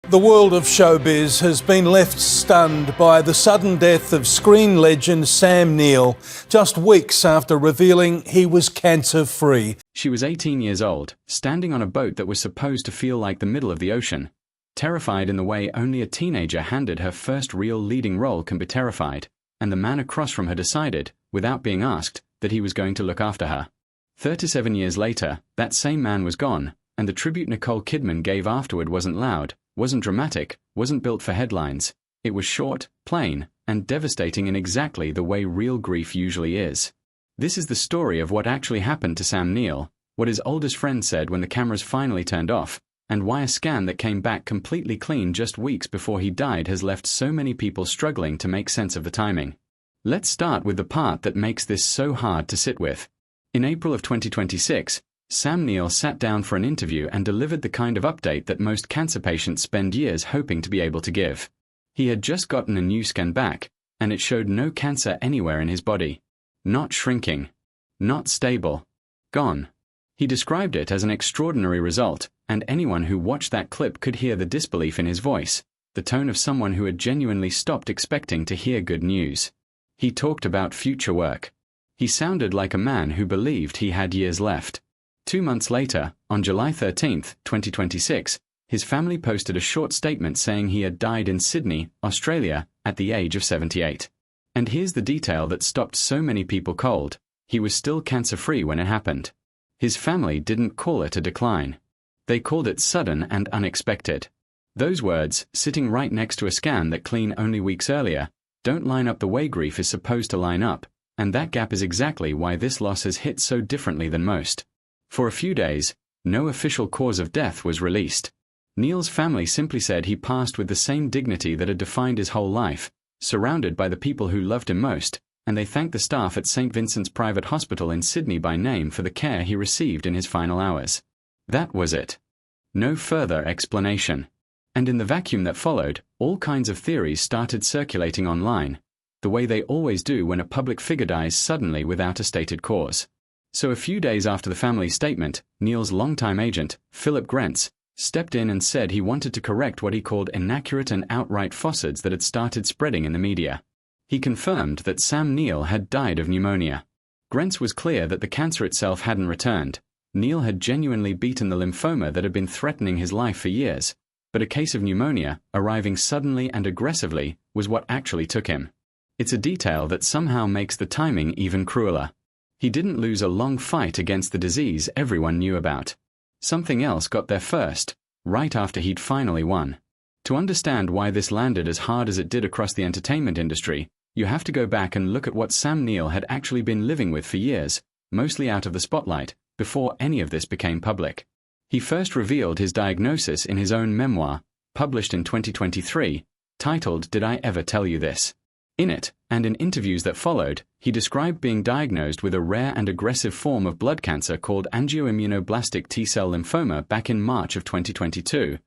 The world of showbiz has been left stunned by the sudden death of screen legend Sam Neill, just weeks after revealing he was cancer-free. She was 18 years old, standing on a boat that was supposed to feel like the middle of the ocean. Terrified in the way only a teenager handed her first real leading role can be terrified, and the man across from her decided, without being asked, that he was going to look after her. 37 years later, that same man was gone, and the tribute Nicole Kidman gave afterward wasn't loud, wasn't dramatic, wasn't built for headlines. It was short, plain, and devastating in exactly the way real grief usually is. This is the story of what actually happened to Sam Neill, what his oldest friend said when the cameras finally turned off, and why a scan that came back completely clean just weeks before he died has left so many people struggling to make sense of the timing. Let's start with the part that makes this so hard to sit with. In April of 2026, Sam Neill sat down for an interview and delivered the kind of update that most cancer patients spend years hoping to be able to give. He had just gotten a new scan back, and it showed no cancer anywhere in his body. Not shrinking. Not stable. Gone. He described it as an extraordinary result, and anyone who watched that clip could hear the disbelief in his voice, the tone of someone who had genuinely stopped expecting to hear good news. He talked about future work. He sounded like a man who believed he had years left. 2 months later, on July 13, 2026, his family posted a short statement saying he had died in Sydney, Australia, at the age of 78. And here's the detail that stopped so many people cold: he was still cancer-free when it happened. His family didn't call it a decline. They called it sudden and unexpected. Those words, sitting right next to a scan that clean only weeks earlier, don't line up the way grief is supposed to line up, and that gap is exactly why this loss has hit so differently than most. For a few days, no official cause of death was released. Neill's family simply said he passed with the same dignity that had defined his whole life, surrounded by the people who loved him most, and they thanked the staff at St. Vincent's Private Hospital in Sydney by name for the care he received in his final hours. That was it. No further explanation. And in the vacuum that followed, all kinds of theories started circulating online, the way they always do when a public figure dies suddenly without a stated cause. So a few days after the family's statement, Neill's longtime agent, Philip Grentz, stepped in and said he wanted to correct what he called inaccurate and outright falsehoods that had started spreading in the media. He confirmed that Sam Neill had died of pneumonia. Grentz was clear that the cancer itself hadn't returned. Neill had genuinely beaten the lymphoma that had been threatening his life for years, but a case of pneumonia, arriving suddenly and aggressively, was what actually took him. It's a detail that somehow makes the timing even crueler. He didn't lose a long fight against the disease everyone knew about. Something else got there first, right after he'd finally won. To understand why this landed as hard as it did across the entertainment industry, you have to go back and look at what Sam Neill had actually been living with for years, mostly out of the spotlight, before any of this became public. He first revealed his diagnosis in his own memoir, published in 2023, titled "Did I Ever Tell You This?" In it, and in interviews that followed, he described being diagnosed with a rare and aggressive form of blood cancer called angioimmunoblastic T-cell lymphoma back in March of 2022,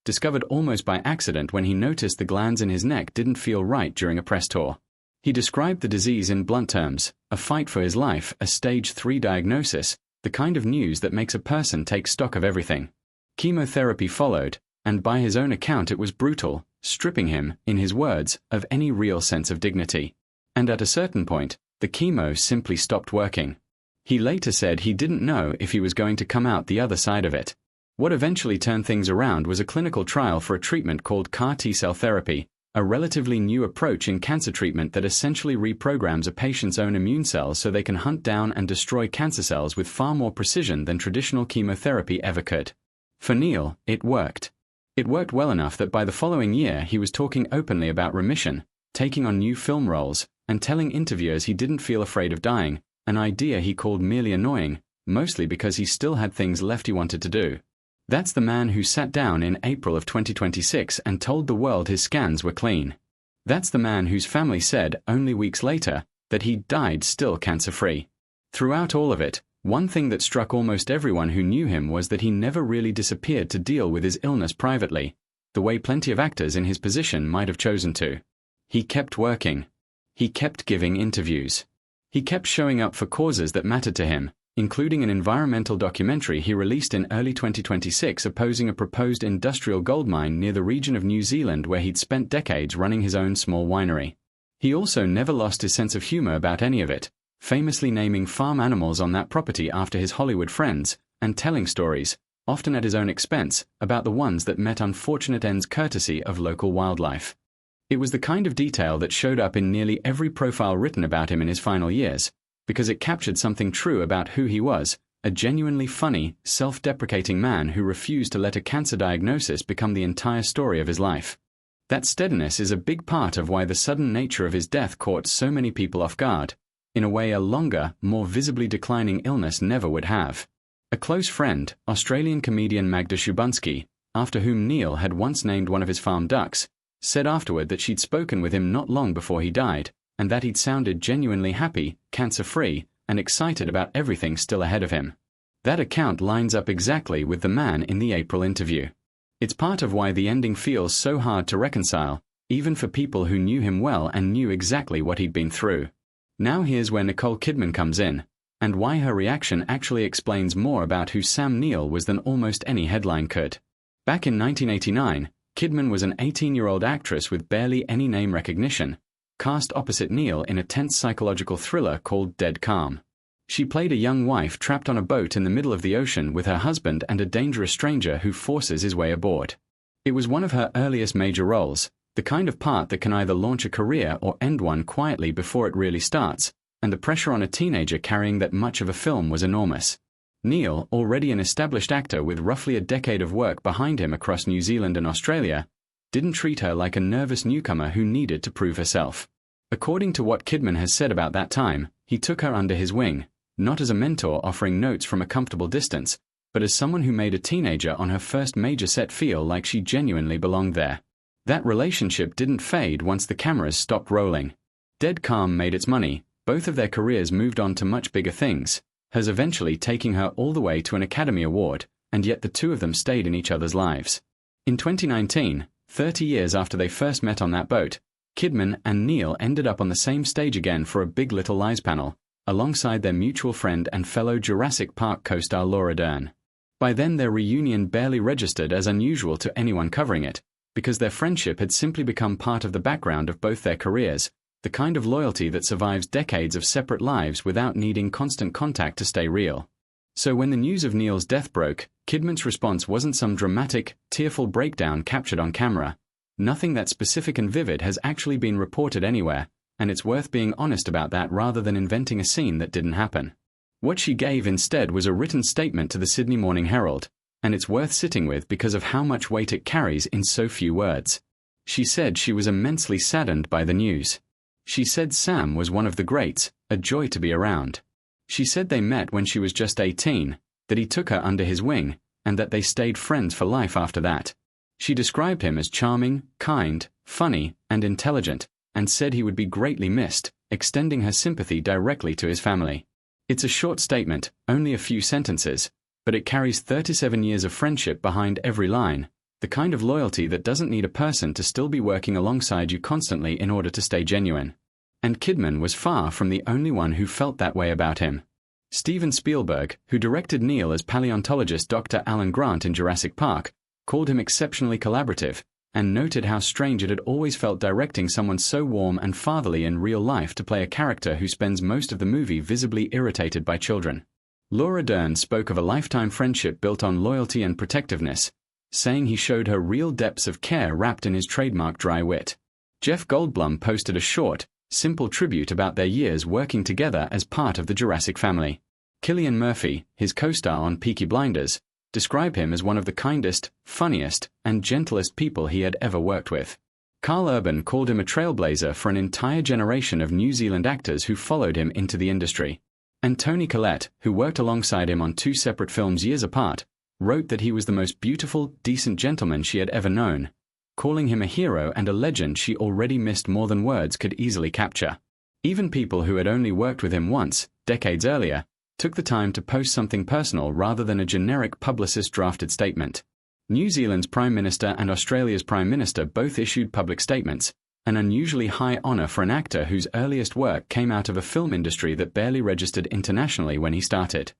discovered almost by accident when he noticed the glands in his neck didn't feel right during a press tour. He described the disease in blunt terms: a fight for his life, a stage 3 diagnosis, the kind of news that makes a person take stock of everything. Chemotherapy followed, and by his own account it was brutal, stripping him, in his words, of any real sense of dignity. And at a certain point, the chemo simply stopped working. He later said he didn't know if he was going to come out the other side of it. What eventually turned things around was a clinical trial for a treatment called CAR T-cell therapy, a relatively new approach in cancer treatment that essentially reprograms a patient's own immune cells so they can hunt down and destroy cancer cells with far more precision than traditional chemotherapy ever could. For Neill, it worked. It worked well enough that by the following year he was talking openly about remission, taking on new film roles, and telling interviewers he didn't feel afraid of dying, an idea he called merely annoying, mostly because he still had things left he wanted to do. That's the man who sat down in April of 2026 and told the world his scans were clean. That's the man whose family said, only weeks later, that he died still cancer-free. Throughout all of it, one thing that struck almost everyone who knew him was that he never really disappeared to deal with his illness privately, the way plenty of actors in his position might have chosen to. He kept working. He kept giving interviews. He kept showing up for causes that mattered to him, including an environmental documentary he released in early 2026 opposing a proposed industrial gold mine near the region of New Zealand where he'd spent decades running his own small winery. He also never lost his sense of humor about any of it, famously naming farm animals on that property after his Hollywood friends, and telling stories, often at his own expense, about the ones that met unfortunate ends courtesy of local wildlife. It was the kind of detail that showed up in nearly every profile written about him in his final years, because it captured something true about who he was, a genuinely funny, self-deprecating man who refused to let a cancer diagnosis become the entire story of his life. That steadiness is a big part of why the sudden nature of his death caught so many people off guard, in a way a longer, more visibly declining illness never would have. A close friend, Australian comedian Magda Szubanski, after whom Neill had once named one of his farm ducks, said afterward that she'd spoken with him not long before he died, and that he'd sounded genuinely happy, cancer-free, and excited about everything still ahead of him. That account lines up exactly with the man in the April interview. It's part of why the ending feels so hard to reconcile, even for people who knew him well and knew exactly what he'd been through. Now here's where Nicole Kidman comes in, and why her reaction actually explains more about who Sam Neill was than almost any headline could. Back in 1989, Kidman was an 18-year-old actress with barely any name recognition, cast opposite Neill in a tense psychological thriller called Dead Calm. She played a young wife trapped on a boat in the middle of the ocean with her husband and a dangerous stranger who forces his way aboard. It was one of her earliest major roles, the kind of part that can either launch a career or end one quietly before it really starts, and the pressure on a teenager carrying that much of a film was enormous. Neill, already an established actor with roughly a decade of work behind him across New Zealand and Australia, didn't treat her like a nervous newcomer who needed to prove herself. According to what Kidman has said about that time, he took her under his wing, not as a mentor offering notes from a comfortable distance, but as someone who made a teenager on her first major set feel like she genuinely belonged there. That relationship didn't fade once the cameras stopped rolling. Dead Calm made its money, both of their careers moved on to much bigger things, hers eventually taking her all the way to an Academy Award, and yet the two of them stayed in each other's lives. In 2019, 30 years after they first met on that boat, Kidman and Neill ended up on the same stage again for a Big Little Lies panel, alongside their mutual friend and fellow Jurassic Park co-star Laura Dern. By then their reunion barely registered as unusual to anyone covering it, because their friendship had simply become part of the background of both their careers, the kind of loyalty that survives decades of separate lives without needing constant contact to stay real. So when the news of Neill's death broke, Kidman's response wasn't some dramatic, tearful breakdown captured on camera. Nothing that specific and vivid has actually been reported anywhere, and it's worth being honest about that rather than inventing a scene that didn't happen. What she gave instead was a written statement to the Sydney Morning Herald, and it's worth sitting with because of how much weight it carries in so few words. She said she was immensely saddened by the news. She said Sam was one of the greats, a joy to be around. She said they met when she was just 18, that he took her under his wing, and that they stayed friends for life after that. She described him as charming, kind, funny, and intelligent, and said he would be greatly missed, extending her sympathy directly to his family. It's a short statement, only a few sentences, but it carries 37 years of friendship behind every line, the kind of loyalty that doesn't need a person to still be working alongside you constantly in order to stay genuine. And Kidman was far from the only one who felt that way about him. Steven Spielberg, who directed Neill as paleontologist Dr. Alan Grant in Jurassic Park, called him exceptionally collaborative, and noted how strange it had always felt directing someone so warm and fatherly in real life to play a character who spends most of the movie visibly irritated by children. Laura Dern spoke of a lifetime friendship built on loyalty and protectiveness, saying he showed her real depths of care wrapped in his trademark dry wit. Jeff Goldblum posted a short, simple tribute about their years working together as part of the Jurassic family. Cillian Murphy, his co-star on Peaky Blinders, described him as one of the kindest, funniest, and gentlest people he had ever worked with. Carl Urban called him a trailblazer for an entire generation of New Zealand actors who followed him into the industry. And Toni Collette, who worked alongside him on 2 separate films years apart, wrote that he was the most beautiful, decent gentleman she had ever known, calling him a hero and a legend she already missed more than words could easily capture. Even people who had only worked with him once, decades earlier, took the time to post something personal rather than a generic publicist-drafted statement. New Zealand's Prime Minister and Australia's Prime Minister both issued public statements, an unusually high honour for an actor whose earliest work came out of a film industry that barely registered internationally when he started.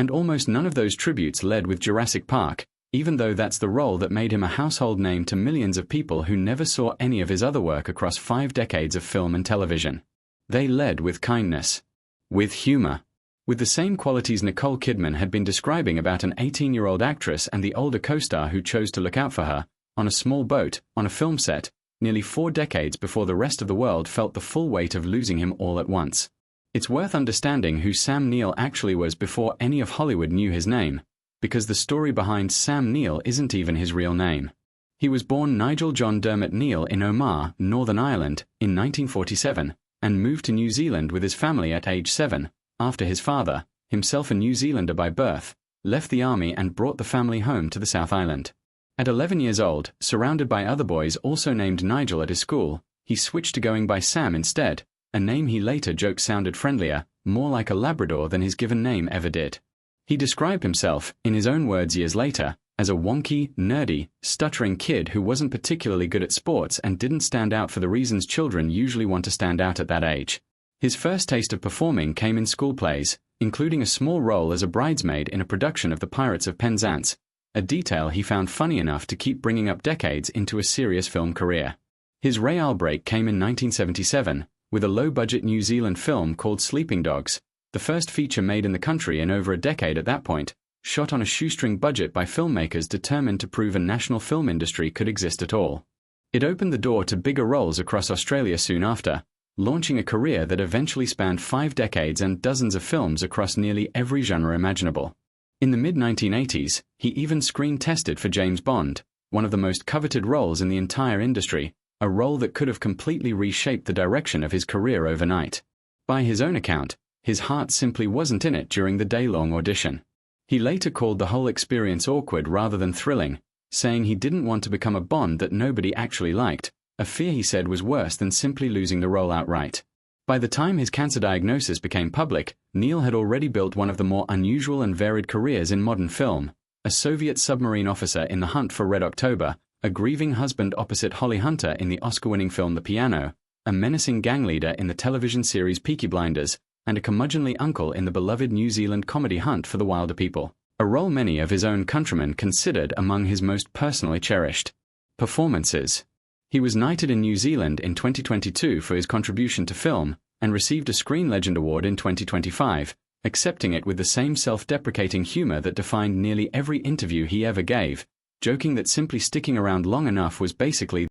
And almost none of those tributes led with Jurassic Park, even though that's the role that made him a household name to millions of people who never saw any of his other work across 5 decades of film and television. They led with kindness. With humor. With the same qualities Nicole Kidman had been describing about an 18-year-old actress and the older co-star who chose to look out for her, on a small boat, on a film set, nearly 4 decades before the rest of the world felt the full weight of losing him all at once. It's worth understanding who Sam Neill actually was before any of Hollywood knew his name, because the story behind Sam Neill isn't even his real name. He was born Nigel John Dermot Neill in Omagh, Northern Ireland, in 1947, and moved to New Zealand with his family at age 7, after his father, himself a New Zealander by birth, left the army and brought the family home to the South Island. At 11 years old, surrounded by other boys also named Nigel at his school, he switched to going by Sam instead, a name he later joked sounded friendlier, more like a Labrador than his given name ever did. He described himself, in his own words years later, as a wonky, nerdy, stuttering kid who wasn't particularly good at sports and didn't stand out for the reasons children usually want to stand out at that age. His first taste of performing came in school plays, including a small role as a bridesmaid in a production of The Pirates of Penzance, a detail he found funny enough to keep bringing up decades into a serious film career. His real break came in 1977, with a low-budget New Zealand film called Sleeping Dogs, the first feature made in the country in over a decade at that point, shot on a shoestring budget by filmmakers determined to prove a national film industry could exist at all. It opened the door to bigger roles across Australia soon after, launching a career that eventually spanned 5 decades and dozens of films across nearly every genre imaginable. In the mid-1980s, he even screen-tested for James Bond, one of the most coveted roles in the entire industry, a role that could have completely reshaped the direction of his career overnight. By his own account, his heart simply wasn't in it during the day-long audition. He later called the whole experience awkward rather than thrilling, saying he didn't want to become a Bond that nobody actually liked, a fear he said was worse than simply losing the role outright. By the time his cancer diagnosis became public, Neill had already built one of the more unusual and varied careers in modern film, a Soviet submarine officer in The Hunt for Red October, a grieving husband opposite Holly Hunter in the Oscar-winning film The Piano, a menacing gang leader in the television series Peaky Blinders, and a curmudgeonly uncle in the beloved New Zealand comedy Hunt for the Wilder People, a role many of his own countrymen considered among his most personally cherished. Performances. He was knighted in New Zealand in 2022 for his contribution to film, and received a Screen Legend Award in 2025, accepting it with the same self-deprecating humor that defined nearly every interview he ever gave, joking that simply sticking around long enough was basically